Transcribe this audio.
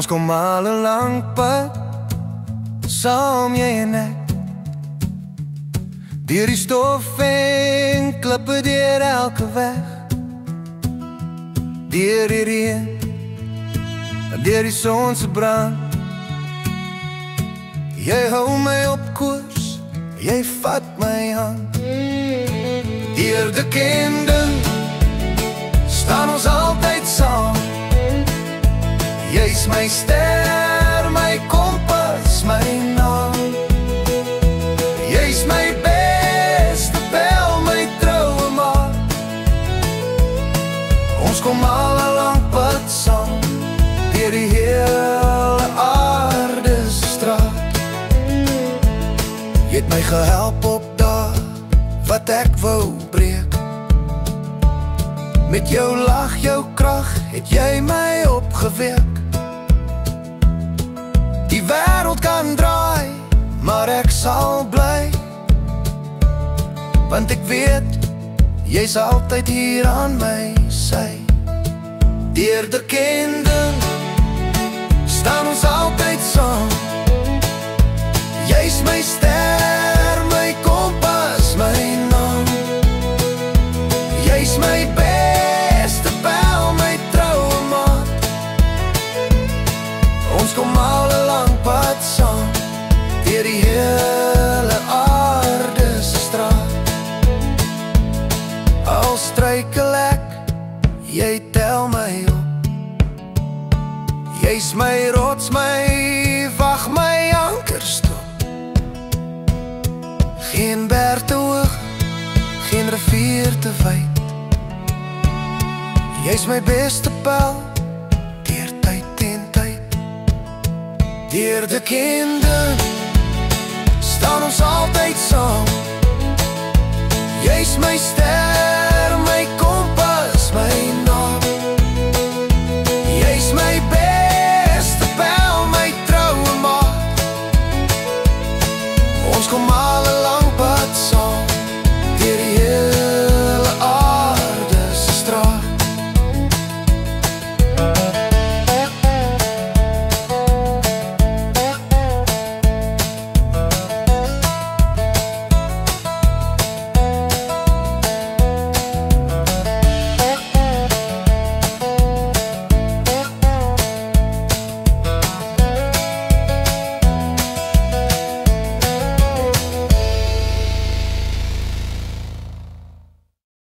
Ons kom al 'n lang pad saam jy en ek, deur die stof en klippe, deur elke weg, deur die reën en deur die son se brand. Jy hou my op koers, jy vat my hand. Deur die kinding staan ons altyd saam. Jy's my ster, my kompas, my naam. Jy's my beste pel, my troue maat. Ons kom al 'n lang pad saam, deur die hele aarde se straat. Jy het my gehelp op dae wat ek wou breek. Met jou lag, jou krag, het jy my opgewek. Die wêreld kan draai, maar ek sal bly, want ek weet, jy's altyd hier aan my sy. Deur die kinding staan ons altyd saam. Jy's my ster, my kompas, my naam. Jy's my beste pel, my troue maat. Ons kom al 'n lang pad saam, deur die hele aarde se straat. Al struikel ek, jy tel my op. Jy's my rots, my wag, my ankerstop. Geen berg te hoog, geen rivier te wyd. Jy's my beste pel, deur tyd en tyd. Deur die kinding staan ons altyd saam. Jy's my ster,